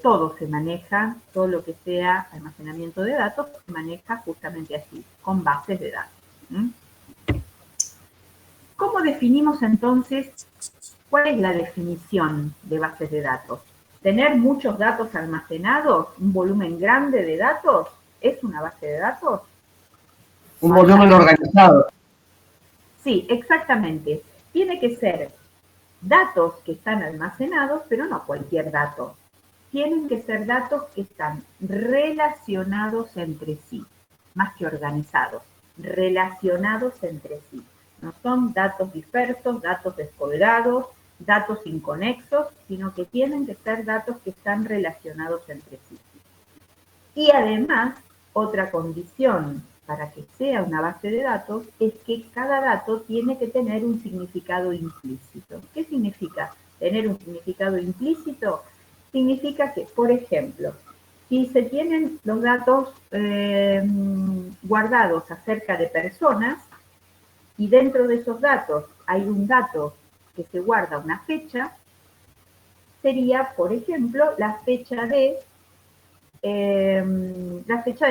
todo se maneja, todo lo que sea almacenamiento de datos, se maneja justamente así, con bases de datos. ¿Cómo definimos entonces? ¿Cuál es la definición de bases de datos? ¿Tener muchos datos almacenados, un volumen grande de datos, es una base de datos? Un volumen organizado. Sí, exactamente. Tiene que ser datos que están almacenados, pero no cualquier dato. Tienen que ser datos que están relacionados entre sí, más que organizados, relacionados entre sí. No son datos dispersos, datos descolgados, datos inconexos, sino que tienen que ser datos que están relacionados entre sí. Y además, otra condición para que sea una base de datos es que cada dato tiene que tener un significado implícito. ¿Qué significa tener un significado implícito? Significa que, por ejemplo, si se tienen los datos guardados acerca de personas y dentro de esos datos hay un dato que se guarda una fecha, sería, por ejemplo, la fecha de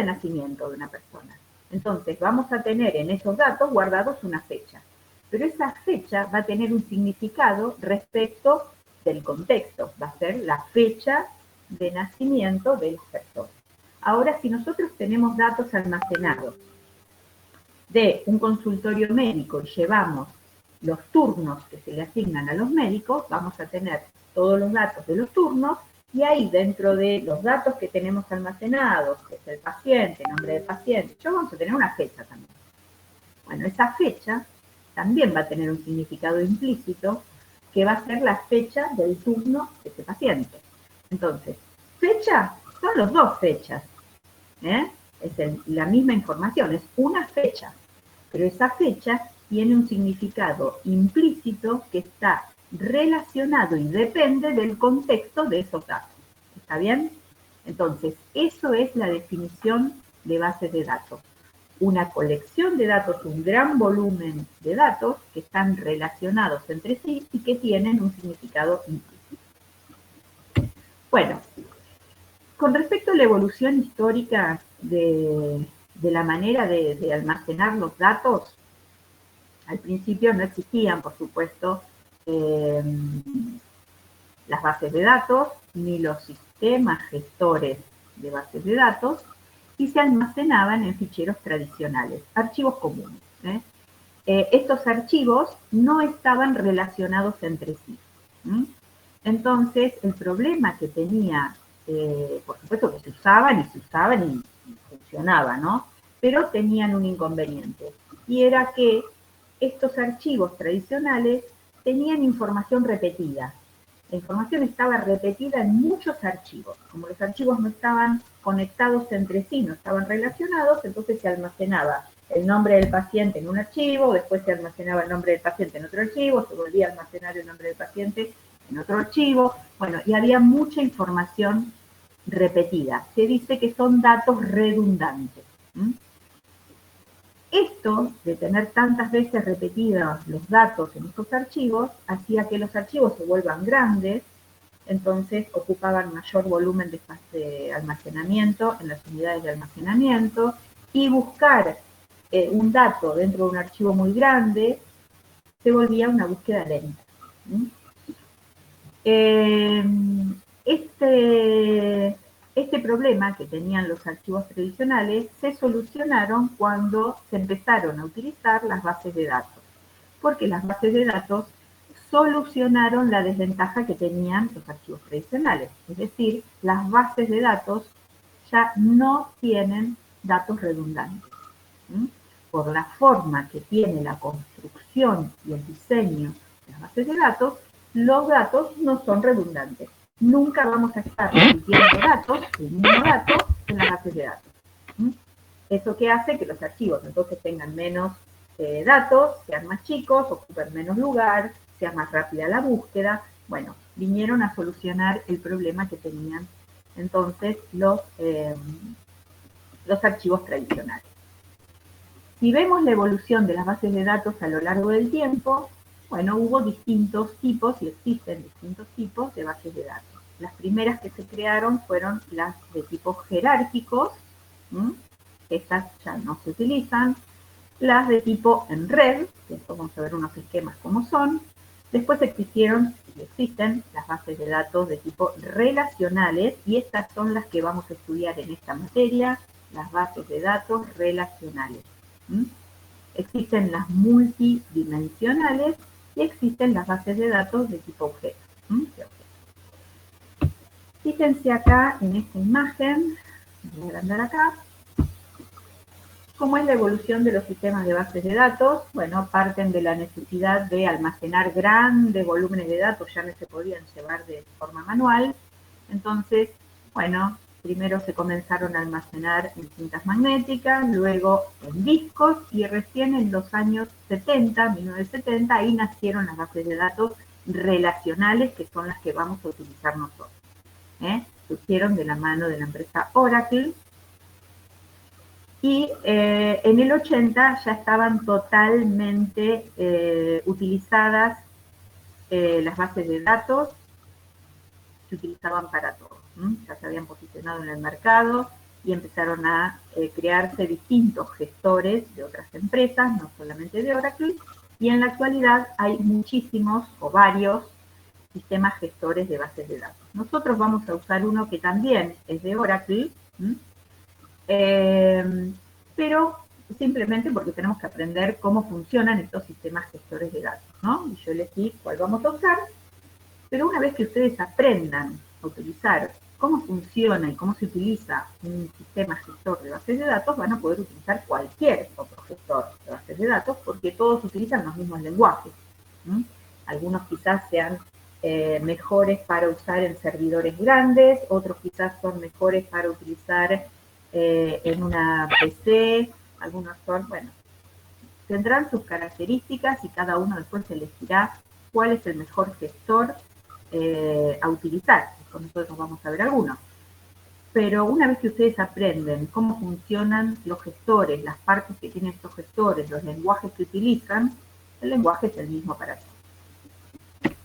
nacimiento de una persona. Entonces vamos a tener en esos datos guardados una fecha, pero esa fecha va a tener un significado respecto del contexto, va a ser la fecha de nacimiento de las personas. Ahora, si nosotros tenemos datos almacenados de un consultorio médico y llevamos los turnos que se le asignan a los médicos, vamos a tener todos los datos de los turnos y ahí dentro de los datos que tenemos almacenados, que es el paciente, nombre del paciente, yo vamos a tener una fecha también. Bueno, esa fecha también va a tener un significado implícito que va a ser la fecha del turno de ese paciente. Entonces, fecha son las dos fechas, es la misma información, es una fecha, pero esa fecha tiene un significado implícito que está relacionado y depende del contexto de esos datos. ¿Está bien? Entonces, eso es la definición de bases de datos. Una colección de datos, un gran volumen de datos que están relacionados entre sí y que tienen un significado implícito. Bueno, con respecto a la evolución histórica de la manera de almacenar los datos, al principio no existían, por supuesto, las bases de datos ni los sistemas gestores de bases de datos y se almacenaban en ficheros tradicionales, archivos comunes. Estos archivos no estaban relacionados entre sí. Entonces, el problema que tenía, por supuesto que se usaban y funcionaban, ¿no? Pero tenían un inconveniente, y era que estos archivos tradicionales tenían información repetida. La información estaba repetida en muchos archivos. Como los archivos no estaban conectados entre sí, no estaban relacionados, entonces se almacenaba el nombre del paciente en un archivo, después se almacenaba el nombre del paciente en otro archivo, se volvía a almacenar el nombre del paciente en otro archivo. Bueno, y había mucha información repetida. Se dice que son datos redundantes. Esto de tener tantas veces repetidos los datos en estos archivos hacía que los archivos se vuelvan grandes, entonces ocupaban mayor volumen de almacenamiento en las unidades de almacenamiento, y buscar un dato dentro de un archivo muy grande se volvía una búsqueda lenta. Este problema que tenían los archivos tradicionales se solucionaron cuando se empezaron a utilizar las bases de datos, porque las bases de datos solucionaron la desventaja que tenían los archivos tradicionales. Es decir, las bases de datos ya no tienen datos redundantes. Por la forma que tiene la construcción y el diseño de las bases de datos, los datos no son redundantes. Nunca vamos a estar repitiendo datos, el mismo dato, en las bases de datos. Eso que hace que los archivos entonces tengan menos datos, sean más chicos, ocupen menos lugar, sea más rápida la búsqueda. Bueno, vinieron a solucionar el problema que tenían entonces los archivos tradicionales. Si vemos la evolución de las bases de datos a lo largo del tiempo, bueno, hubo distintos tipos y existen distintos tipos de bases de datos. las primeras que se crearon fueron las de tipo jerárquicos, estas ya no se utilizan, las de tipo en red, que esto vamos a ver unos esquemas como son. Después existieron y existen las bases de datos de tipo relacionales, y estas son las que vamos a estudiar en esta materia, las bases de datos relacionales. Existen las multidimensionales y existen las bases de datos de tipo objeto. Fíjense acá en esta imagen, voy a agrandar acá, ¿cómo es la evolución de los sistemas de bases de datos? Bueno, parten de la necesidad de almacenar grandes volúmenes de datos, ya no se podían llevar de forma manual. Entonces, bueno, primero se comenzaron a almacenar en cintas magnéticas, luego en discos, y recién en los años 70, 1970, ahí nacieron las bases de datos relacionales, que son las que vamos a utilizar nosotros. Surgieron de la mano de la empresa Oracle, y en el 80 ya estaban totalmente utilizadas las bases de datos, se utilizaban para todo. Ya se habían posicionado en el mercado y empezaron a crearse distintos gestores de otras empresas, no solamente de Oracle, y en la actualidad hay muchísimos o varios sistemas gestores de bases de datos. Nosotros vamos a usar uno que también es de Oracle, pero simplemente porque tenemos que aprender cómo funcionan estos sistemas gestores de datos, ¿no? Y yo elegí cuál vamos a usar, pero una vez que ustedes aprendan a utilizar cómo funciona y cómo se utiliza un sistema gestor de bases de datos, van a poder utilizar cualquier otro gestor de bases de datos, porque todos utilizan los mismos lenguajes. Algunos quizás sean mejores para usar en servidores grandes, otros quizás son mejores para utilizar en una PC, algunos son, bueno, tendrán sus características y cada uno después elegirá cuál es el mejor gestor a utilizar. Con nosotros vamos a ver algunos. Pero una vez que ustedes aprenden cómo funcionan los gestores, las partes que tienen estos gestores, los lenguajes que utilizan, el lenguaje es el mismo para todos.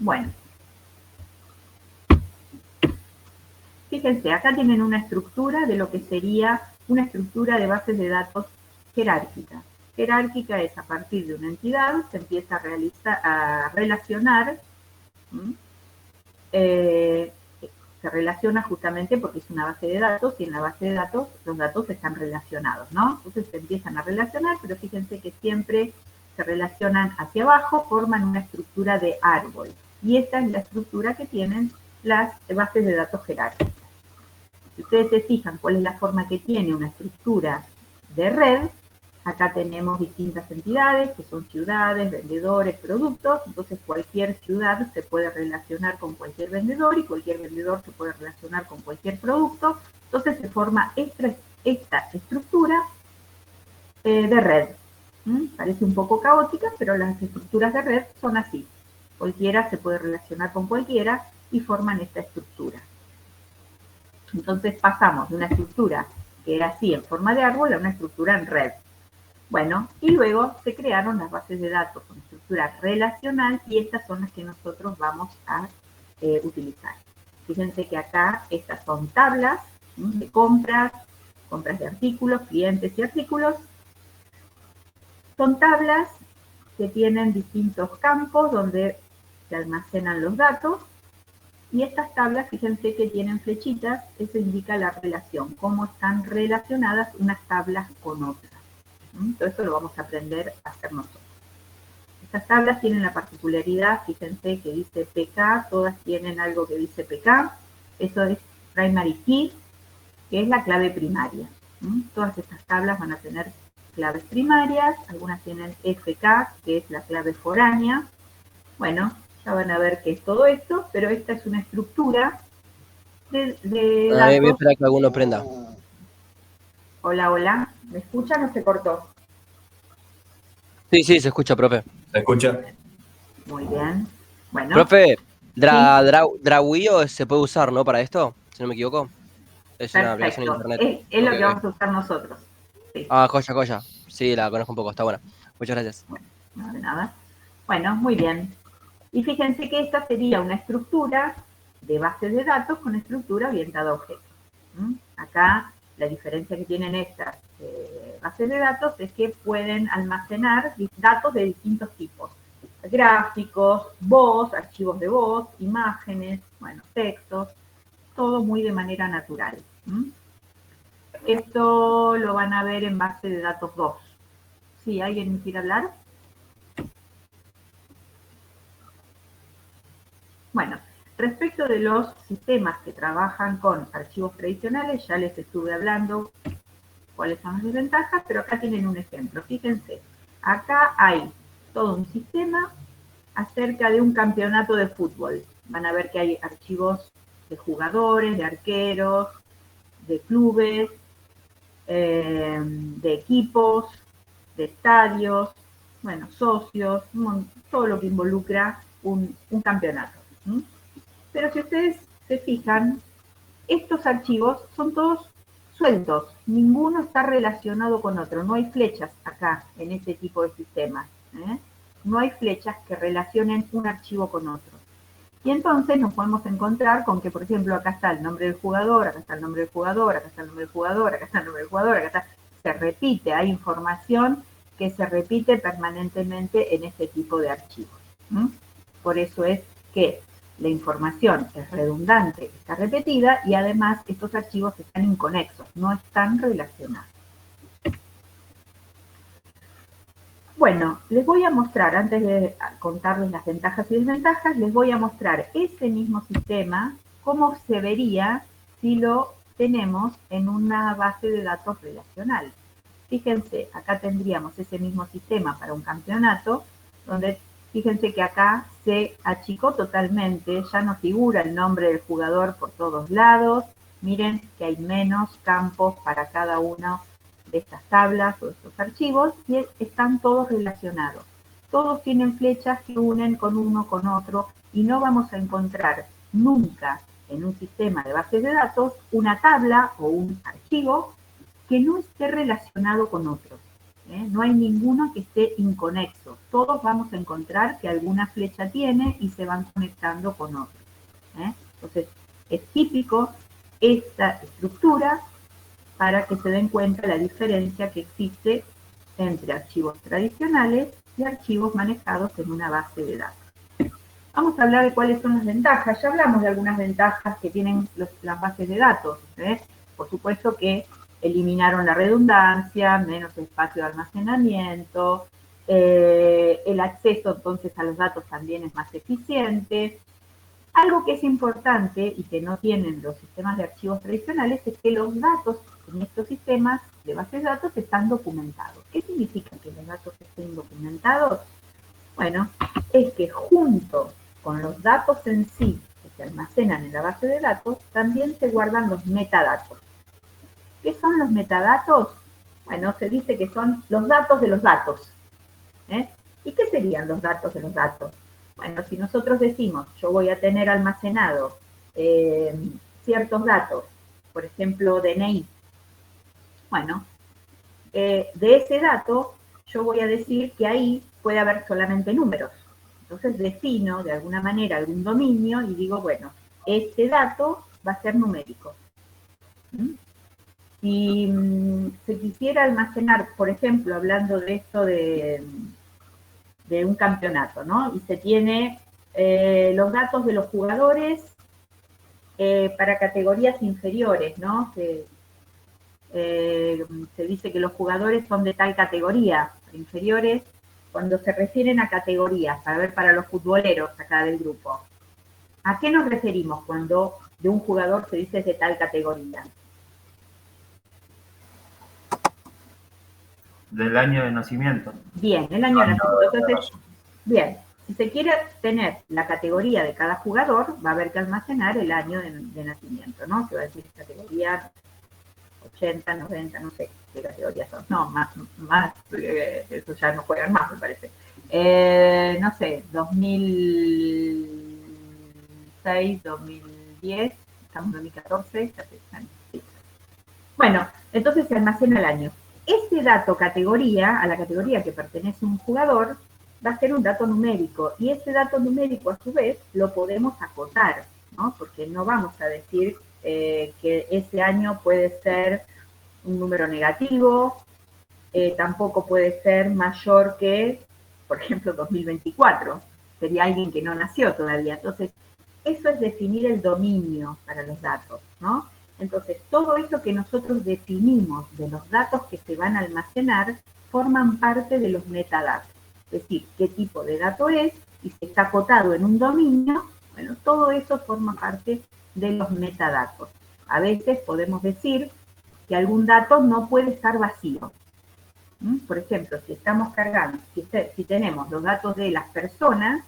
Bueno. Fíjense, acá tienen una estructura de lo que sería una estructura de bases de datos jerárquica. Jerárquica es a partir de una entidad, se empieza a relacionar, se relaciona justamente porque es una base de datos, y en la base de datos los datos están relacionados, ¿no? Entonces se empiezan a relacionar, pero fíjense que siempre se relacionan hacia abajo, forman una estructura de árbol. Y esta es la estructura que tienen las bases de datos jerárquicas. Si ustedes se fijan cuál es la forma que tiene una estructura de red, acá tenemos distintas entidades que son ciudades, vendedores, productos. Entonces cualquier ciudad se puede relacionar con cualquier vendedor y cualquier vendedor se puede relacionar con cualquier producto. Entonces se forma esta estructura de red. Parece un poco caótica, pero las estructuras de red son así. Cualquiera se puede relacionar con cualquiera y forman esta estructura. Entonces pasamos de una estructura que era así en forma de árbol a una estructura en red. Bueno, y luego se crearon las bases de datos con estructura relacional, y estas son las que nosotros vamos a utilizar. Fíjense que acá estas son tablas de compras de artículos, clientes y artículos. Son tablas que tienen distintos campos donde se almacenan los datos. Y estas tablas, fíjense que tienen flechitas, eso indica la relación, cómo están relacionadas unas tablas con otras. Todo esto lo vamos a aprender a hacer nosotros. Estas tablas tienen la particularidad, fíjense que dice PK, todas tienen algo que dice PK, eso es Primary Key, que es la clave primaria. Todas estas tablas van a tener claves primarias, algunas tienen FK, que es la clave foránea. Bueno, ya van a ver qué es todo esto, pero esta es una estructura de datos. Voy a esperar que alguno prenda. Hola, hola. ¿Me escuchan o se cortó? Sí, se escucha, profe. ¿Se escucha? Muy bien. Bueno. Profe, Drawio se puede usar, ¿no? Para esto, si no me equivoco. Es una aplicación de internet. Es lo que vamos a usar nosotros. Sí. Ah, joya. Sí, la conozco un poco, está buena. Muchas gracias. Bueno, no de nada. Bueno, muy bien. Y fíjense que esta sería una estructura de bases de datos con estructura orientada a objetos. Acá la diferencia que tienen estas bases de datos es que pueden almacenar datos de distintos tipos. Gráficos, voz, archivos de voz, imágenes, bueno, textos, todo muy de manera natural. Esto lo van a ver en base de datos 2. ¿Sí? ¿Alguien quiere hablar? Bueno, respecto de los sistemas que trabajan con archivos tradicionales, ya les estuve hablando cuáles son las desventajas, pero acá tienen un ejemplo. Fíjense, acá hay todo un sistema acerca de un campeonato de fútbol. Van a ver que hay archivos de jugadores, de arqueros, de clubes, de equipos, de estadios, bueno, socios, todo lo que involucra un campeonato. Pero si ustedes se fijan, estos archivos son todos sueltos, ninguno está relacionado con otro, no hay flechas acá en este tipo de sistemas, no hay flechas que relacionen un archivo con otro. Y entonces nos podemos encontrar con que, por ejemplo, acá está el nombre del jugador, acá está el nombre del jugador, acá está el nombre del jugador, acá está el nombre del jugador, acá está... Se repite, hay información que se repite permanentemente en este tipo de archivos. Por eso es que la información es redundante, está repetida y además estos archivos están inconexos, no están relacionados. Bueno, les voy a mostrar, antes de contarles las ventajas y desventajas, les voy a mostrar ese mismo sistema, cómo se vería si lo tenemos en una base de datos relacional. Fíjense, acá tendríamos ese mismo sistema para un campeonato, donde fíjense que acá se achicó totalmente, ya no figura el nombre del jugador por todos lados. Miren que hay menos campos para cada uno de estas tablas o estos archivos y están todos relacionados. Todos tienen flechas que unen con uno con otro y no vamos a encontrar nunca en un sistema de bases de datos una tabla o un archivo que no esté relacionado con otros. No hay ninguno que esté inconexo. Todos vamos a encontrar que alguna flecha tiene y se van conectando con otros. Entonces, es típico esta estructura para que se den cuenta la diferencia que existe entre archivos tradicionales y archivos manejados en una base de datos. Vamos a hablar de cuáles son las ventajas. Ya hablamos de algunas ventajas que tienen las bases de datos. Por supuesto que eliminaron la redundancia, menos espacio de almacenamiento, el acceso entonces a los datos también es más eficiente. Algo que es importante y que no tienen los sistemas de archivos tradicionales es que los datos en estos sistemas de bases de datos están documentados. ¿Qué significa que los datos estén documentados? Bueno, es que junto con los datos en sí que se almacenan en la base de datos, también se guardan los metadatos. ¿Qué son los metadatos? Bueno, se dice que son los datos de los datos. ¿Y qué serían los datos de los datos? Bueno, si nosotros decimos, yo voy a tener almacenado ciertos datos, por ejemplo, DNI. Bueno, de ese dato yo voy a decir que ahí puede haber solamente números. Entonces defino de alguna manera algún dominio y digo, bueno, este dato va a ser numérico. Si se quisiera almacenar, por ejemplo, hablando de esto de un campeonato, ¿no? Y se tiene los datos de los jugadores para categorías inferiores, ¿no? Se dice que los jugadores son de tal categoría, inferiores, cuando se refieren a categorías, a ver, para los futboleros acá del grupo. ¿A qué nos referimos cuando de un jugador se dice de tal categoría? Del año de nacimiento. Bien, el año de nacimiento. Entonces, bien, si se quiere tener la categoría de cada jugador, va a haber que almacenar el año de nacimiento, ¿no? Se va a decir categoría 80, 90, no sé qué categorías son. No, más eso ya no juegan más, me parece. No sé, 2006, 2010, estamos en 2014, ya sé, sí. Bueno, entonces se almacena el año. Ese dato categoría, a la categoría que pertenece un jugador, va a ser un dato numérico. Y ese dato numérico, a su vez, lo podemos acotar. ¿no? Porque no vamos a decir que ese año puede ser un número negativo, tampoco puede ser mayor que, por ejemplo, 2024. Sería alguien que no nació todavía. Entonces, eso es definir el dominio para los datos, ¿no? Entonces, todo eso que nosotros definimos de los datos que se van a almacenar forman parte de los metadatos. Es decir, qué tipo de dato es y si está acotado en un dominio, bueno, todo eso forma parte de los metadatos. A veces podemos decir que algún dato no puede estar vacío. Por ejemplo, si estamos cargando, si tenemos los datos de las personas,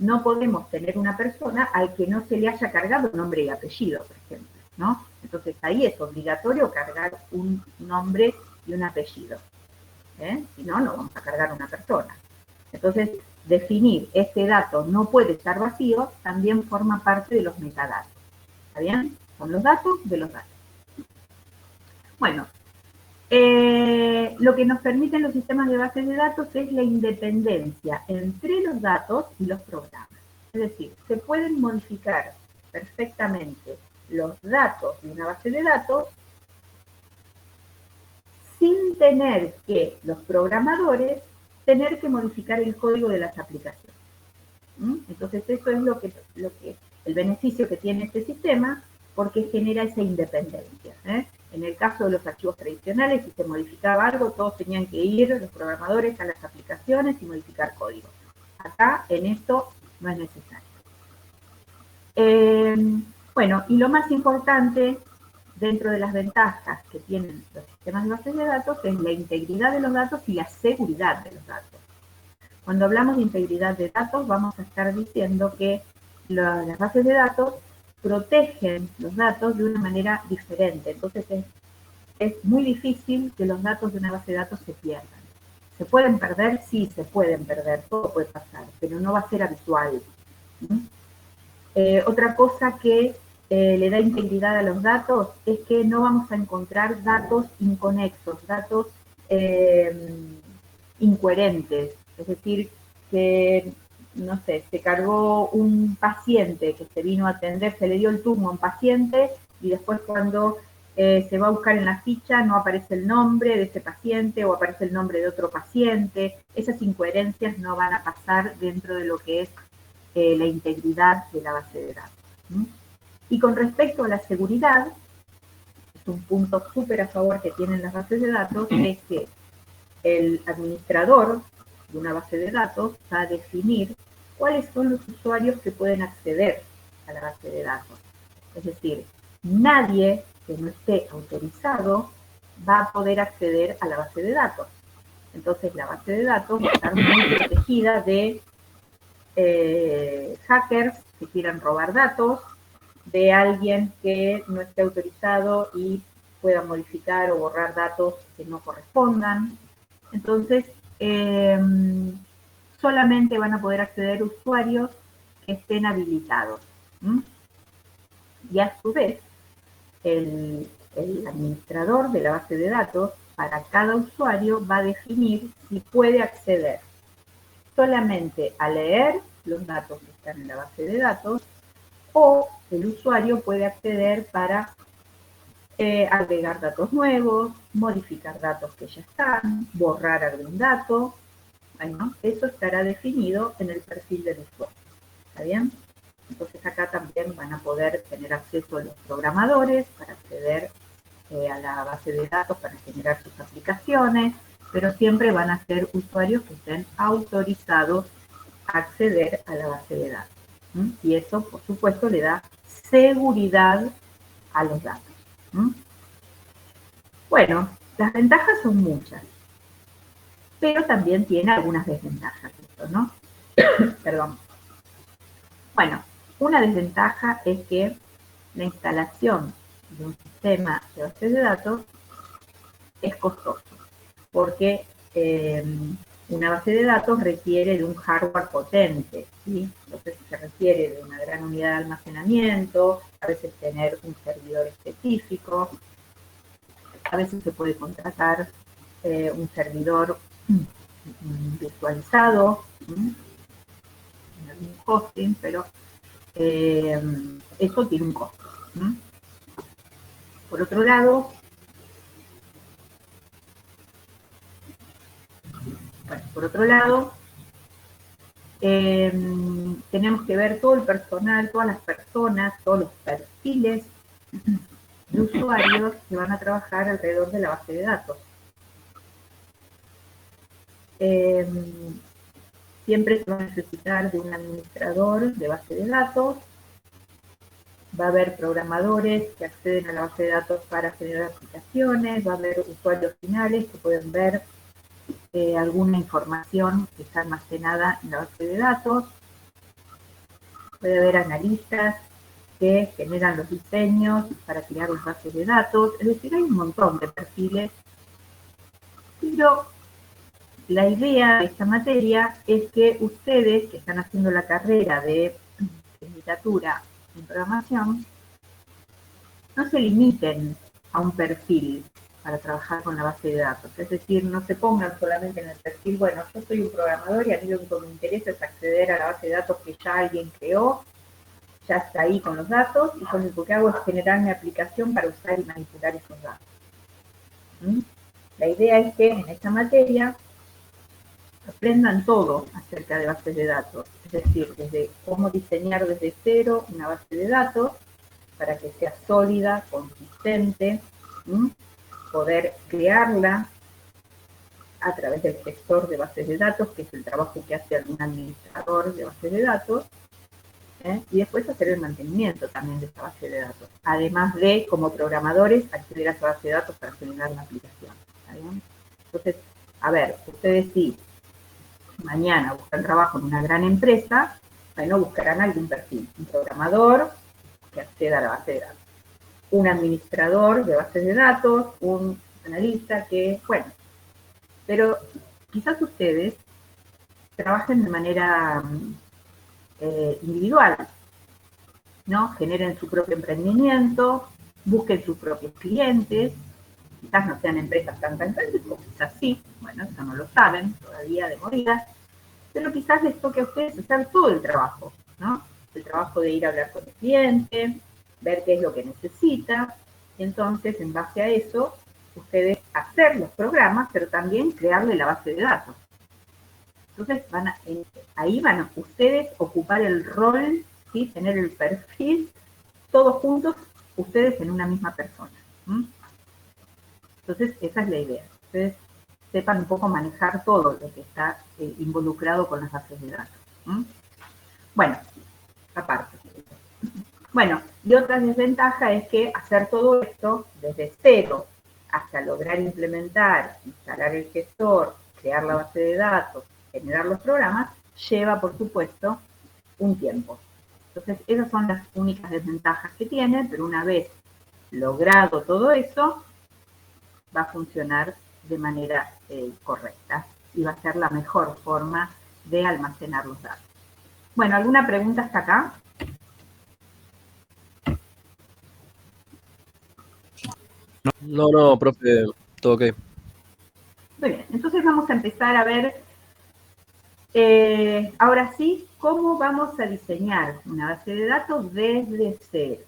no podemos tener una persona al que no se le haya cargado nombre y apellido, por ejemplo, ¿no? Entonces ahí es obligatorio cargar un nombre y un apellido. Si no, no vamos a cargar una persona. Entonces, definir este dato no puede estar vacío también forma parte de los metadatos. ¿Está bien? Son los datos de los datos. Bueno, lo que nos permiten los sistemas de bases de datos es la independencia entre los datos y los programas. Es decir, se pueden modificar perfectamente los datos de una base de datos sin tener que los programadores tener que modificar el código de las aplicaciones. Entonces eso es lo que el beneficio que tiene este sistema, porque genera esa independencia. En el caso de los archivos tradicionales, si se modificaba algo, todos tenían que ir, los programadores, a las aplicaciones y modificar código. Acá, en esto, no es necesario. Bueno, y lo más importante dentro de las ventajas que tienen los sistemas de bases de datos es la integridad de los datos y la seguridad de los datos. Cuando hablamos de integridad de datos, vamos a estar diciendo que las bases de datos protegen los datos de una manera diferente. Entonces es muy difícil que los datos de una base de datos se pierdan. ¿Se pueden perder? Sí, se pueden perder, todo puede pasar, pero no va a ser habitual. Otra cosa que le da integridad a los datos es que no vamos a encontrar datos inconexos, datos incoherentes. Es decir, que, no sé, se cargó un paciente que se vino a atender, se le dio el turno a un paciente y después cuando se va a buscar en la ficha no aparece el nombre de ese paciente o aparece el nombre de otro paciente. Esas incoherencias no van a pasar dentro de lo que es la integridad de la base de datos. Y con respecto a la seguridad, es un punto súper a favor que tienen las bases de datos, es que el administrador de una base de datos va a definir cuáles son los usuarios que pueden acceder a la base de datos. Es decir, nadie que no esté autorizado va a poder acceder a la base de datos. Entonces la base de datos va a estar muy protegida de hackers que quieran robar datos, de alguien que no esté autorizado y pueda modificar o borrar datos que no correspondan. Entonces, solamente van a poder acceder usuarios que estén habilitados. Y a su vez, el administrador de la base de datos, para cada usuario, va a definir si puede acceder solamente a leer los datos que están en la base de datos o el usuario puede acceder para agregar datos nuevos, modificar datos que ya están, borrar algún dato. Bueno, eso estará definido en el perfil del usuario. ¿Está bien? Entonces acá también van a poder tener acceso a los programadores para acceder a la base de datos para generar sus aplicaciones, pero siempre van a ser usuarios que estén autorizados a acceder a la base de datos. Y eso, por supuesto, le da seguridad a los datos. Bueno, las ventajas son muchas, pero también tiene algunas desventajas esto, ¿no? Perdón. Bueno, una desventaja es que la instalación de un sistema de base de datos es costoso, porque una base de datos requiere de un hardware potente, ¿sí? Entonces se requiere de una gran unidad de almacenamiento, a veces tener un servidor específico, a veces se puede contratar un servidor virtualizado, un hosting, pero eso tiene un costo. Por otro lado, tenemos que ver todo el personal, todas las personas, todos los perfiles de usuarios que van a trabajar alrededor de la base de datos. Siempre se va a necesitar de un administrador de base de datos. Va a haber programadores que acceden a la base de datos para generar aplicaciones. Va a haber usuarios finales que pueden ver alguna información que está almacenada en la base de datos. Puede haber analistas que generan los diseños para crear las bases de datos. Es decir, hay un montón de perfiles. Pero la idea de esta materia es que ustedes que están haciendo la carrera de licenciatura en programación no se limiten a un perfil para trabajar con la base de datos. Es decir, no se pongan solamente en el perfil, bueno, yo soy un programador y a mí lo que me interesa es acceder a la base de datos que ya alguien creó, ya está ahí con los datos, y yo lo único que hago es generar mi aplicación para usar y manipular esos datos. La idea es que en esta materia aprendan todo acerca de bases de datos, es decir, desde cómo diseñar desde cero una base de datos para que sea sólida, consistente, poder crearla a través del gestor de bases de datos, que es el trabajo que hace algún administrador de bases de datos, y después hacer el mantenimiento también de esa base de datos, además de, como programadores, acceder a esa base de datos para generar una aplicación. ¿Está bien? Entonces, a ver, ustedes sí, mañana buscan trabajo en una gran empresa, bueno, buscarán algún perfil, un programador que acceda a la base de datos, un administrador de bases de datos, un analista que, bueno, pero quizás ustedes trabajen de manera individual, ¿no? Generen su propio emprendimiento, busquen sus propios clientes, quizás no sean empresas tan grandes, o quizás sí, bueno, eso no lo saben todavía de morir, pero quizás les toque a ustedes hacer todo el trabajo, ¿no? El trabajo de ir a hablar con el cliente, ver qué es lo que necesita, y entonces, en base a eso, ustedes hacer los programas, pero también crearle la base de datos. Entonces, ahí van a ustedes ocupar el rol, ¿sí? Tener el perfil, todos juntos, ustedes en una misma persona. Entonces, esa es la idea. Ustedes sepan un poco manejar todo lo que está involucrado con las bases de datos. Bueno, aparte. Bueno, y otra desventaja es que hacer todo esto desde cero hasta lograr implementar, instalar el gestor, crear la base de datos, generar los programas, lleva, por supuesto, un tiempo. Entonces, esas son las únicas desventajas que tiene, pero una vez logrado todo eso, va a funcionar de manera correcta y va a ser la mejor forma de almacenar los datos. Bueno, ¿alguna pregunta hasta acá? No, profe, todo ok. Muy bien, entonces vamos a empezar a ver, ahora sí, cómo vamos a diseñar una base de datos desde cero.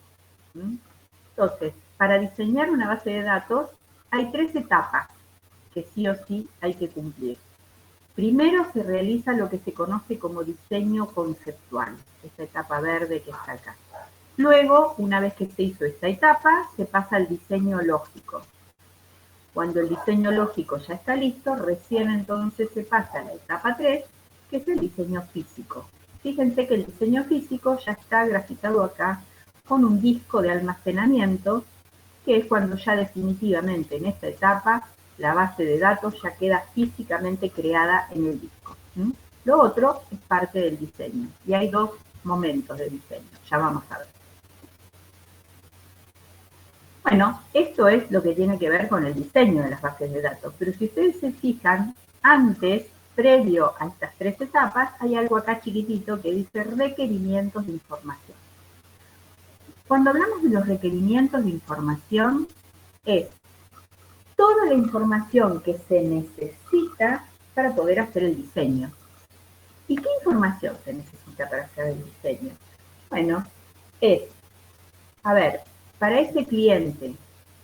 Entonces, para diseñar una base de datos hay 3 etapas que sí o sí hay que cumplir. Primero se realiza lo que se conoce como diseño conceptual, esta etapa verde que está acá. Luego, una vez que se hizo esta etapa, se pasa al diseño lógico. Cuando el diseño lógico ya está listo, recién entonces se pasa a la etapa 3, que es el diseño físico. Fíjense que el diseño físico ya está graficado acá con un disco de almacenamiento, que es cuando ya definitivamente en esta etapa la base de datos ya queda físicamente creada en el disco. Lo otro es parte del diseño, y hay 2 momentos de diseño, ya vamos a ver. Bueno, esto es lo que tiene que ver con el diseño de las bases de datos, pero si ustedes se fijan, antes, previo a estas 3 etapas, hay algo acá chiquitito que dice requerimientos de información. Cuando hablamos de los requerimientos de información, es toda la información que se necesita para poder hacer el diseño. ¿Y qué información se necesita para hacer el diseño? Bueno, es, a ver, para ese cliente,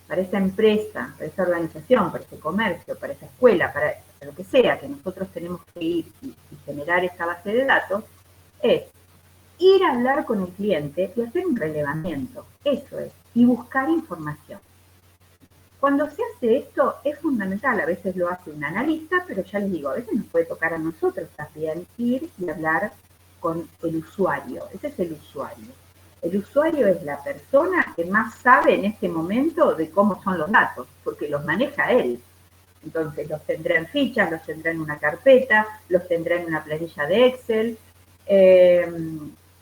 para esa empresa, para esa organización, para ese comercio, para esa escuela, para lo que sea que nosotros tenemos que ir y generar esa base de datos, es ir a hablar con el cliente y hacer un relevamiento, eso es, y buscar información. Cuando se hace esto es fundamental, a veces lo hace un analista, pero ya les digo, a veces nos puede tocar a nosotros también ir y hablar con el usuario, ese es el usuario. El usuario es la persona que más sabe en este momento de cómo son los datos, porque los maneja él. Entonces los tendrá en fichas, los tendrá en una carpeta, los tendrá en una planilla de Excel,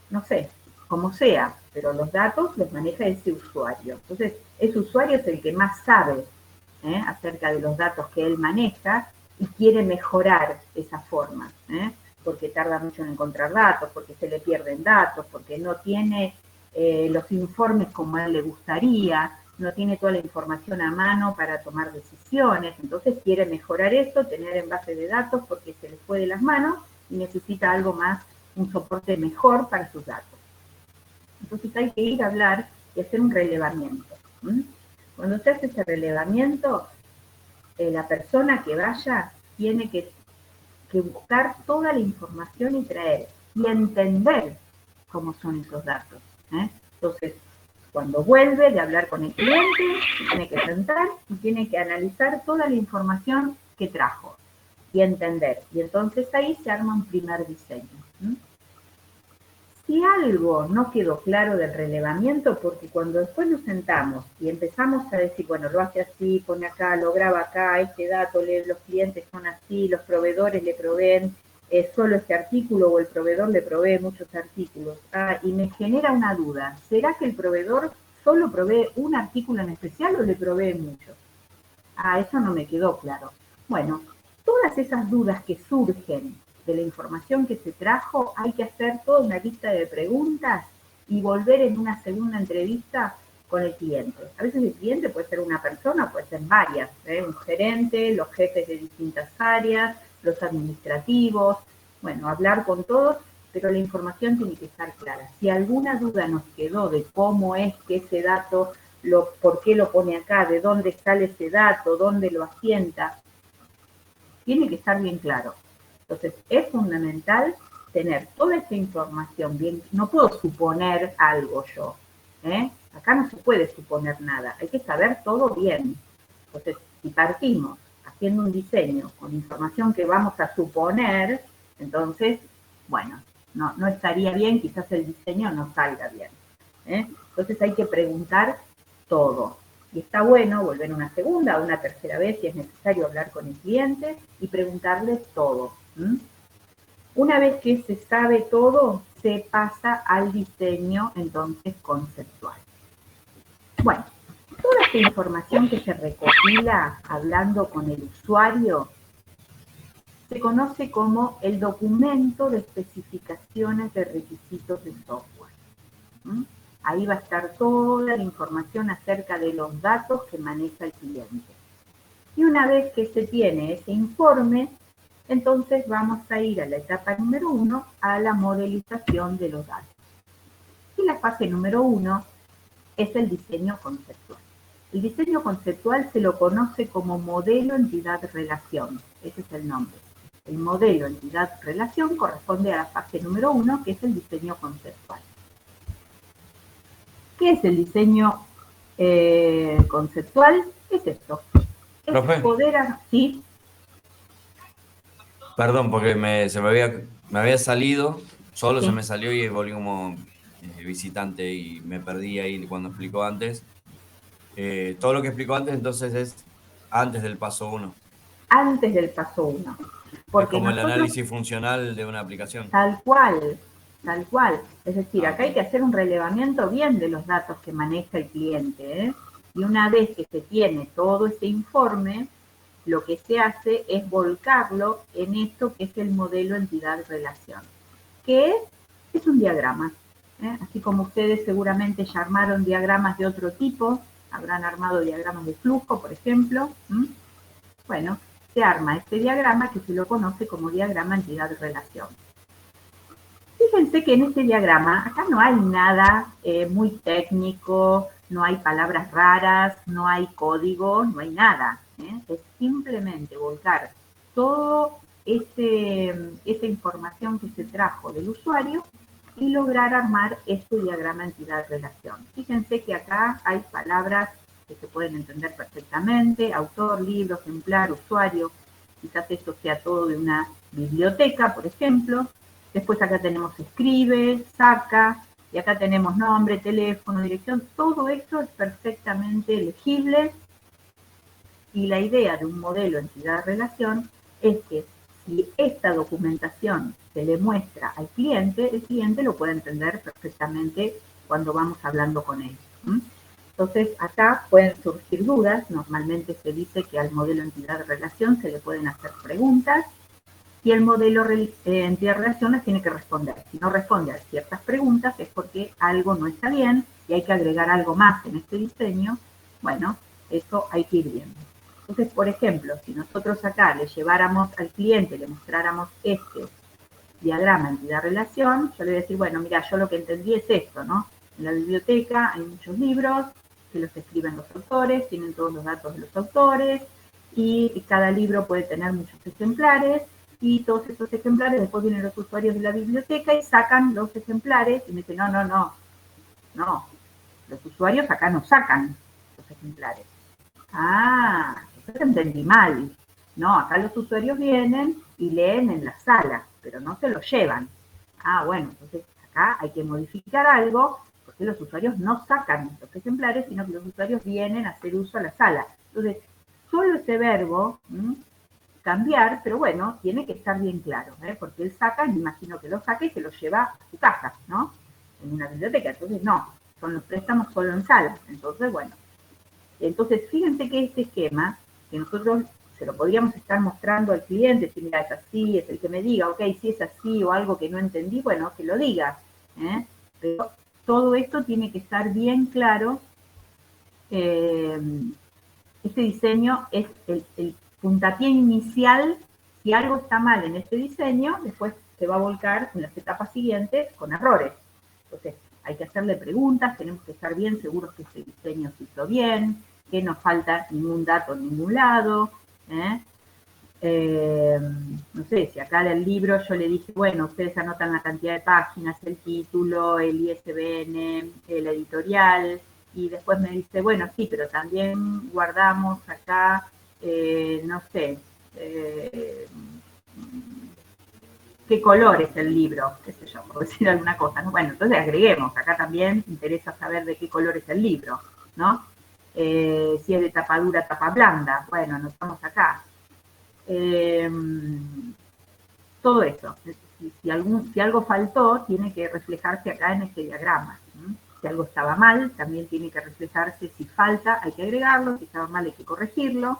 no sé, como sea, pero los datos los maneja ese usuario. Entonces, ese usuario es el que más sabe acerca de los datos que él maneja y quiere mejorar esa forma, porque tarda mucho en encontrar datos, porque se le pierden datos, porque no tiene los informes como a él le gustaría, no tiene toda la información a mano para tomar decisiones, entonces quiere mejorar esto, tener en base de datos porque se le fue de las manos y necesita algo más, un soporte mejor para sus datos. Entonces hay que ir a hablar y hacer un relevamiento. Cuando se hace ese relevamiento, la persona que vaya tiene que buscar toda la información y traer y entender cómo son esos datos. Entonces, cuando vuelve de hablar con el cliente, se tiene que sentar y tiene que analizar toda la información que trajo y entender. Y entonces ahí se arma un primer diseño. Si algo no quedó claro del relevamiento, porque cuando después nos sentamos y empezamos a decir, bueno, lo hace así, pone acá, lo graba acá, este dato, los clientes son así, los proveedores le proveen solo este artículo o el proveedor le provee muchos artículos. Y me genera una duda, ¿será que el proveedor solo provee un artículo en especial o le provee muchos? Eso no me quedó claro. Bueno, todas esas dudas que surgen de la información que se trajo, hay que hacer toda una lista de preguntas y volver en una segunda entrevista con el cliente. A veces el cliente puede ser una persona, puede ser varias, un gerente, los jefes de distintas áreas, los administrativos, bueno, hablar con todos, pero la información tiene que estar clara. Si alguna duda nos quedó de cómo es que ese dato, por qué lo pone acá, de dónde sale ese dato, dónde lo asienta, tiene que estar bien claro. Entonces, es fundamental tener toda esta información bien. No puedo suponer algo yo. Acá no se puede suponer nada. Hay que saber todo bien. Entonces, si partimos haciendo un diseño con información que vamos a suponer, entonces, bueno, no estaría bien, quizás el diseño no salga bien. Entonces hay que preguntar todo. Y está bueno volver una segunda o una tercera vez si es necesario hablar con el cliente y preguntarle todo. Una vez que se sabe todo, se pasa al diseño entonces conceptual. Bueno, toda esta información que se recopila hablando con el usuario se conoce como el documento de especificaciones de requisitos de software. Ahí va a estar toda la información acerca de los datos que maneja el cliente. Y una vez que se tiene ese informe, entonces vamos a ir a la etapa número 1, a la modelización de los datos. Y la fase número 1 es el diseño conceptual. El diseño conceptual se lo conoce como modelo entidad-relación. Ese es el nombre. El modelo entidad-relación corresponde a la fase número 1, que es el diseño conceptual. ¿Qué es el diseño conceptual? Es esto. Es poder... ¿Sí? Perdón, porque me había salido, solo sí. Se me salió y volví como visitante y me perdí ahí cuando explicó antes. Todo lo que explicó antes entonces es antes del paso 1. Antes del paso 1. Es como el análisis funcional de una aplicación. Tal cual, tal cual. Es decir, acá hay que hacer un relevamiento bien de los datos que maneja el cliente. Y una vez que se tiene todo ese informe, lo que se hace es volcarlo en esto que es el modelo entidad-relación, que es un diagrama. Así como ustedes seguramente ya armaron diagramas de otro tipo, habrán armado diagramas de flujo, por ejemplo. Bueno, se arma este diagrama que se lo conoce como diagrama entidad-relación. fíjense que en este diagrama, acá no hay nada muy técnico, no hay palabras raras, no hay código, no hay nada. Es simplemente volcar todo esa información que se trajo del usuario y lograr armar este diagrama entidad-relación. Fíjense que acá hay palabras que se pueden entender perfectamente: autor, libro, ejemplar, usuario. Quizás esto sea todo de una biblioteca, por ejemplo. Después acá tenemos escribe, saca, y acá tenemos nombre, teléfono, dirección. Todo esto es perfectamente legible, y la idea de un modelo entidad-relación es que si esta documentación se le muestra al cliente, el cliente lo puede entender perfectamente cuando vamos hablando con él. Entonces, acá pueden surgir dudas. Normalmente se dice que al modelo entidad-relación se le pueden hacer preguntas, y el modelo entidad-relación las tiene que responder. Si no responde a ciertas preguntas es porque algo no está bien y hay que agregar algo más en este diseño. Bueno, eso hay que ir viendo. Entonces, por ejemplo, si nosotros acá le lleváramos al cliente, le mostráramos este diagrama entidad-relación, yo le voy a decir, bueno, mira, yo lo que entendí es esto, ¿no? En la biblioteca hay muchos libros que los escriben los autores, tienen todos los datos de los autores, y cada libro puede tener muchos ejemplares, y todos esos ejemplares después vienen los usuarios de la biblioteca y sacan los ejemplares, y me dicen, no, los usuarios acá no sacan los ejemplares. Ah, eso te entendí mal. No, acá los usuarios vienen y leen en la sala, pero no se lo llevan. Ah, bueno, entonces acá hay que modificar algo, porque los usuarios no sacan los ejemplares, sino que los usuarios vienen a hacer uso a la sala. Entonces, solo ese verbo, cambiar, pero bueno, tiene que estar bien claro, porque él saca, me imagino que lo saca y se lo lleva a su casa, ¿no? En una biblioteca. Entonces, no, son los préstamos solo en sala. Entonces, bueno. Entonces, fíjense que este esquema, que nosotros se lo podríamos estar mostrando al cliente, si mira, es así, es el que me diga, ok, si es así o algo que no entendí, bueno, que lo diga. Pero todo esto tiene que estar bien claro. Este diseño es el puntapié inicial. Si algo está mal en este diseño, después se va a volcar en las etapas siguientes con errores. Entonces, hay que hacerle preguntas, tenemos que estar bien seguros que este diseño se hizo bien, que no falta ningún dato en ningún lado. No sé, si acá del libro yo le dije, bueno, ustedes anotan la cantidad de páginas, el título, el ISBN, el editorial, y después me dice, bueno, sí, pero también guardamos acá, no sé, qué color es el libro, qué sé yo, por decir alguna cosa, ¿no? Bueno, entonces agreguemos, acá también interesa saber de qué color es el libro, ¿no? Si es de tapa dura, tapa blanda, bueno, anotamos acá. Todo eso, si algo faltó, tiene que reflejarse acá en este diagrama. Si algo estaba mal, también tiene que reflejarse. Si falta, hay que agregarlo, si estaba mal hay que corregirlo,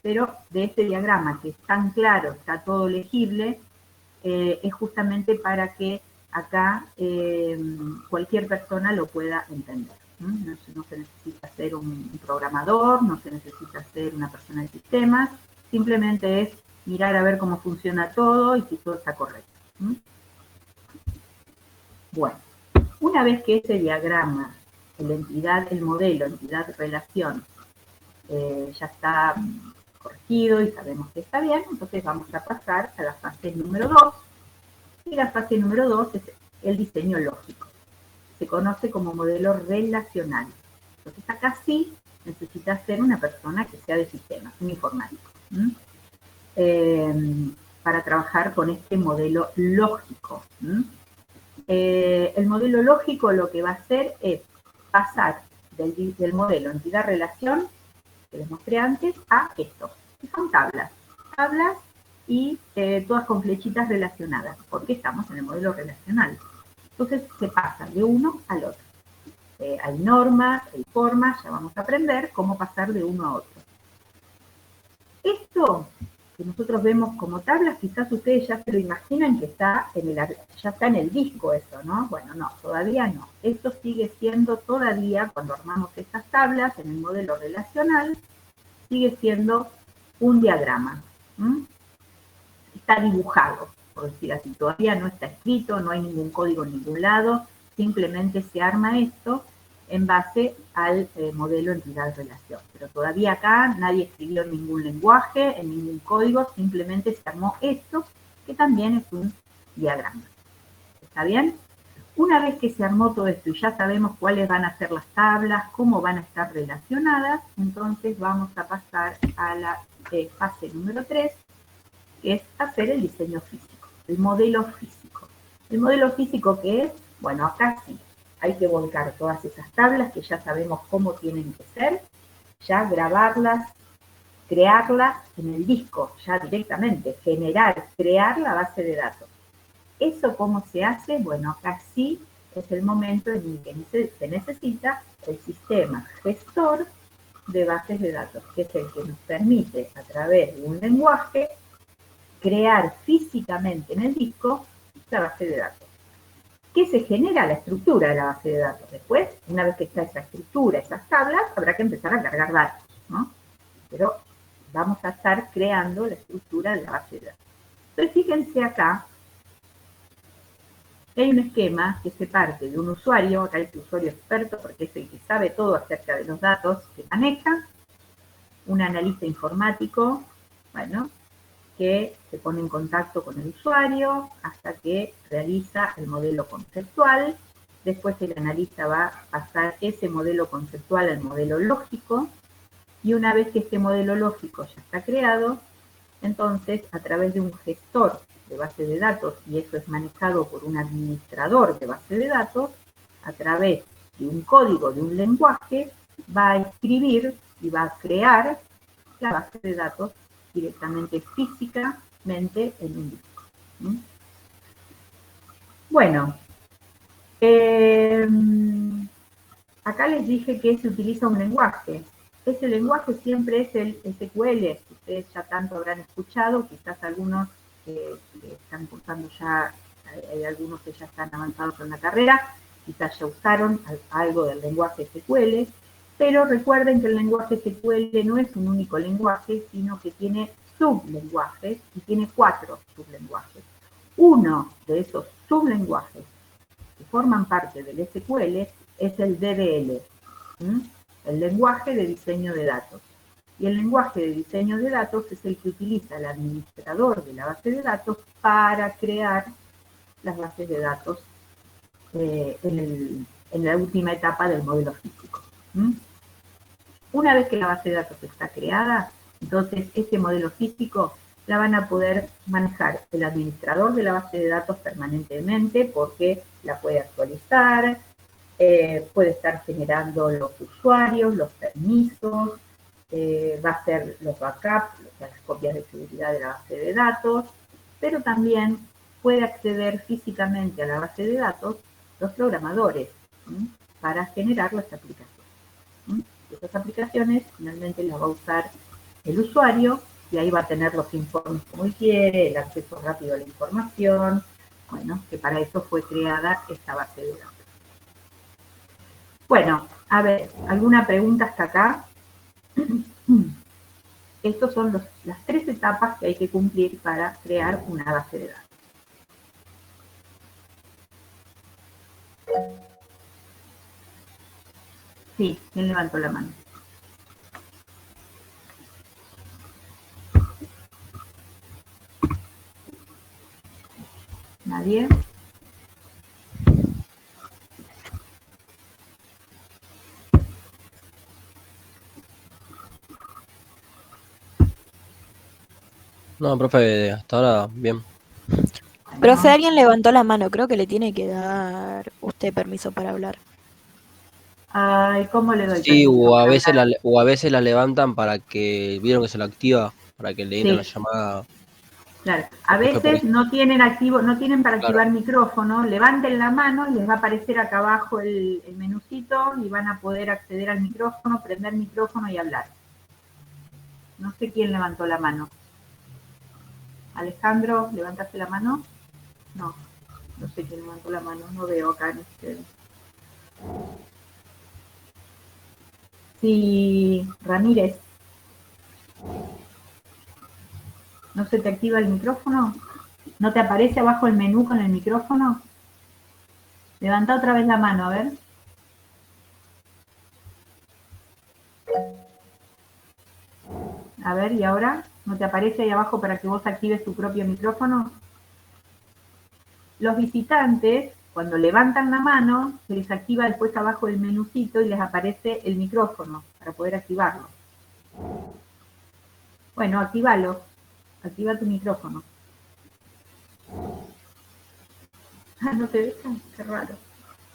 pero de este diagrama que es tan claro, está todo legible, es justamente para que acá cualquier persona lo pueda entender. No se necesita ser un programador, no se necesita ser una persona de sistemas, simplemente es mirar a ver cómo funciona todo y si todo está correcto. Bueno, una vez que ese diagrama, el modelo, entidad-relación, ya está corregido y sabemos que está bien, entonces vamos a pasar a la fase número 2. Y la fase número 2 es el diseño lógico. Se conoce como modelo relacional. Entonces acá sí necesita ser una persona que sea de sistemas, un informático, para trabajar con este modelo lógico. El modelo lógico lo que va a hacer es pasar del modelo entidad-relación que les mostré antes a esto, que son tablas y todas con flechitas relacionadas, porque estamos en el modelo relacional. Entonces se pasa de uno al otro. Hay normas, hay formas, ya vamos a aprender cómo pasar de uno a otro. Esto que nosotros vemos como tablas, quizás ustedes ya se lo imaginan que ya está en el disco eso, ¿no? Bueno, no, todavía no. Esto sigue siendo todavía, cuando armamos estas tablas en el modelo relacional, sigue siendo un diagrama. Está dibujado. por decir así, todavía no está escrito, no hay ningún código en ningún lado, simplemente se arma esto en base al modelo entidad-relación. Pero todavía acá nadie escribió en ningún lenguaje, en ningún código, simplemente se armó esto, que también es un diagrama. ¿Está bien? Una vez que se armó todo esto y ya sabemos cuáles van a ser las tablas, cómo van a estar relacionadas, entonces vamos a pasar a la fase número 3, que es hacer el diseño físico, el modelo físico. ¿El modelo físico qué es? Bueno, acá sí, hay que volcar todas esas tablas que ya sabemos cómo tienen que ser, ya grabarlas, crearlas en el disco, ya directamente, generar, crear la base de datos. ¿Eso cómo se hace? Bueno, acá sí es el momento en el que se necesita el sistema gestor de bases de datos, que es el que nos permite, a través de un lenguaje, crear físicamente en el disco la base de datos. ¿Qué se genera? La estructura de la base de datos. Después, una vez que está esa estructura, esas tablas, habrá que empezar a cargar datos, ¿no? Pero vamos a estar creando la estructura de la base de datos. Entonces, fíjense acá, hay un esquema que se parte de un usuario, acá es el usuario experto porque es el que sabe todo acerca de los datos que maneja, un analista informático, bueno, que se pone en contacto con el usuario hasta que realiza el modelo conceptual. Después el analista va a pasar ese modelo conceptual al modelo lógico, y una vez que este modelo lógico ya está creado, entonces a través de un gestor de base de datos, y eso es manejado por un administrador de base de datos, a través de un código, de un lenguaje, va a escribir y va a crear la base de datos directamente físicamente en un disco. Bueno, acá les dije que se utiliza un lenguaje. Ese lenguaje siempre es el SQL, que ustedes ya tanto habrán escuchado, quizás algunos que están cursando ya, hay algunos que ya están avanzados en la carrera, quizás ya usaron algo del lenguaje SQL, pero recuerden que el lenguaje SQL no es un único lenguaje, sino que tiene sublenguajes, y tiene 4 sublenguajes. Uno de esos sublenguajes que forman parte del SQL es el DDL, el lenguaje de diseño de datos. Y el lenguaje de diseño de datos es el que utiliza el administrador de la base de datos para crear las bases de datos en la última etapa del modelo físico. Una vez que la base de datos está creada, entonces este modelo físico la van a poder manejar el administrador de la base de datos permanentemente, porque la puede actualizar, puede estar generando los usuarios, los permisos, va a hacer los backups, o sea, las copias de seguridad de la base de datos, pero también puede acceder físicamente a la base de datos los programadores para generar las aplicaciones. Esas aplicaciones finalmente las va a usar el usuario, y ahí va a tener los informes como él quiere, el acceso rápido a la información, bueno, que para eso fue creada esta base de datos. Bueno, a ver, ¿alguna pregunta hasta acá? Estas son las 3 etapas que hay que cumplir para crear una base de datos. Sí, ¿quién levantó la mano? ¿Nadie? No, profe, hasta ahora bien. Profe, alguien levantó la mano, creo que le tiene que dar usted permiso para hablar. Ay, ¿cómo le doy Sí, permiso o a para veces hablar? o a veces la levantan para que, vieron que se la activa, para que le entren la Sí. llamada. Claro, a Profe, por veces no tienen para Claro. activar micrófono, levanten la mano y les va a aparecer acá abajo el menucito y van a poder acceder al micrófono, prender micrófono y hablar. No sé quién levantó la mano. Alejandro, ¿levantaste la mano? No, no sé quién levantó la mano, no veo acá en este. Sí, Ramírez. ¿No se te activa el micrófono? ¿No te aparece abajo el menú con el micrófono? Levanta otra vez la mano, a ver. A ver, ¿y ahora? ¿No te aparece ahí abajo para que vos actives tu propio micrófono? Los visitantes, cuando levantan la mano, se les activa después abajo el menucito y les aparece el micrófono para poder activarlo. Bueno, actívalo. Activa tu micrófono. Ah, no te deja, qué raro.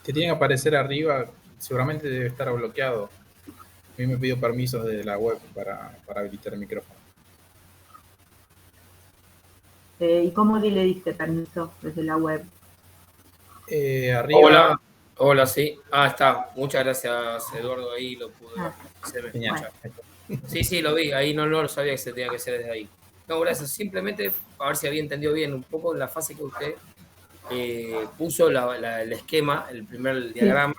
Te tiene que aparecer arriba, seguramente debe estar bloqueado. A mí me pidió permisos desde la web para habilitar el micrófono. ¿Y cómo le diste permiso desde la web? Arriba. Hola, sí. Está. Muchas gracias, Eduardo. Ahí lo pude ver. Genial. Sí, lo vi. Ahí no lo sabía que se tenía que hacer desde ahí. No, gracias. Simplemente, a ver si había entendido bien un poco la fase que usted puso, el esquema, el primer diagrama,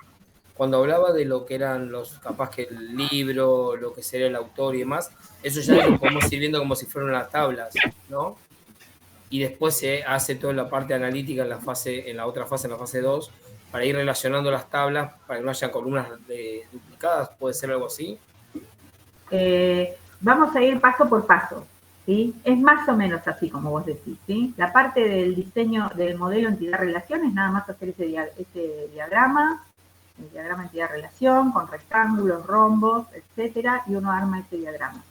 cuando hablaba de lo que eran capaz que el libro, lo que sería el autor y demás, eso ya lo podemos ir viendo como si fueran las tablas, ¿no? Y después se hace toda la parte analítica en la otra fase, en la fase 2, para ir relacionando las tablas, para que no haya columnas duplicadas, ¿puede ser algo así? Vamos a ir paso por paso, ¿sí? Es más o menos así como vos decís, ¿sí? La parte del diseño del modelo entidad-relación es nada más hacer ese diagrama, el diagrama entidad-relación, con rectángulos, rombos, etcétera, y uno arma ese diagrama.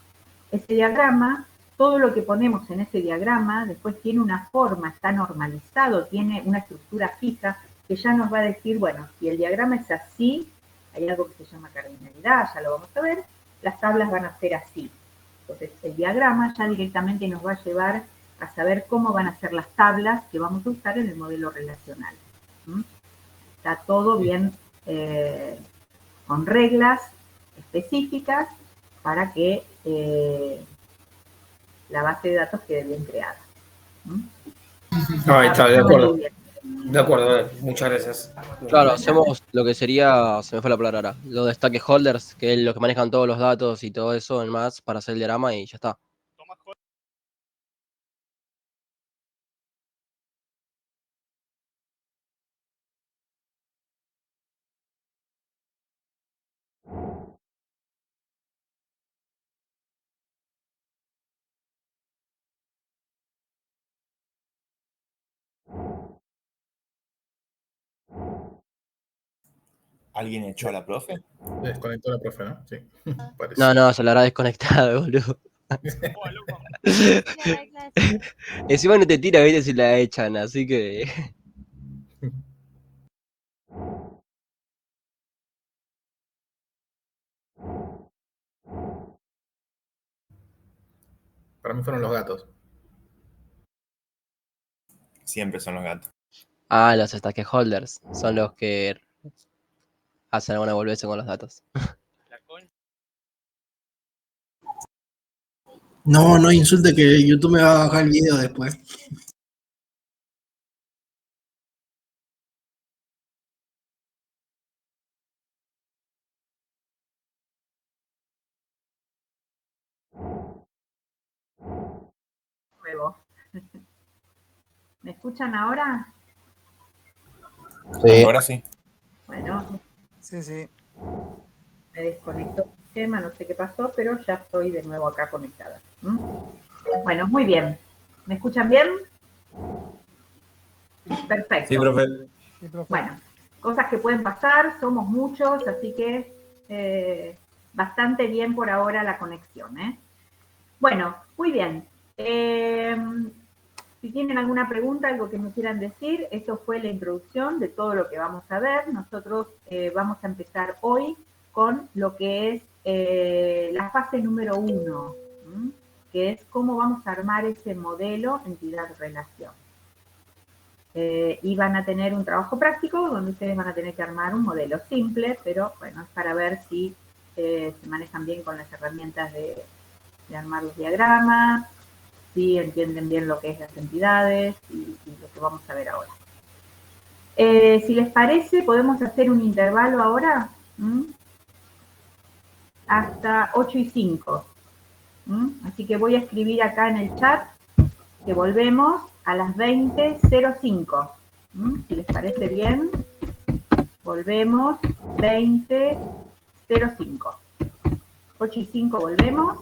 Ese diagrama, todo lo que ponemos en ese diagrama, después tiene una forma, está normalizado, tiene una estructura fija, que ya nos va a decir, bueno, si el diagrama es así, hay algo que se llama cardinalidad, ya lo vamos a ver, las tablas van a ser así. Entonces, el diagrama ya directamente nos va a llevar a saber cómo van a ser las tablas que vamos a usar en el modelo relacional. Está todo bien con reglas específicas para que la base de datos quede bien creada. Ahí está, de acuerdo. De acuerdo, muchas gracias. Claro, hacemos lo que sería, se me fue la palabra ahora, lo de stakeholders, que es lo que manejan todos los datos y todo eso en más para hacer el diagrama y ya está. ¿Alguien echó a la profe? Desconectó la profe, ¿no? Sí. No, se la habrá desconectado, boludo. Encima no te tira, viste, si la echan, así que... Para mí fueron los gatos. Siempre son los gatos. Ah, los stakeholders son los que hacen alguna boludez con los datos. No insulte que YouTube me va a bajar el video después. Nuevo. ¿Me escuchan ahora? Sí. Ahora sí. Bueno. Sí. Me desconectó el sistema, no sé qué pasó, pero ya estoy de nuevo acá conectada. Bueno, muy bien. ¿Me escuchan bien? Perfecto. Sí, profe. Bueno, cosas que pueden pasar, somos muchos, así que bastante bien por ahora la conexión. Bueno, muy bien. Si tienen alguna pregunta, algo que me quieran decir, esto fue la introducción de todo lo que vamos a ver. Nosotros vamos a empezar hoy con lo que es la fase número 1, que es cómo vamos a armar ese modelo entidad-relación. Y van a tener un trabajo práctico donde ustedes van a tener que armar un modelo simple, pero bueno, es para ver si se manejan bien con las herramientas de armar los diagramas, si entienden bien lo que es las entidades y lo que vamos a ver ahora. Si les parece, podemos hacer un intervalo ahora hasta 8:05. Así que voy a escribir acá en el chat que volvemos a las 20:05. Si les parece bien, volvemos 20:05. 8:05 volvemos.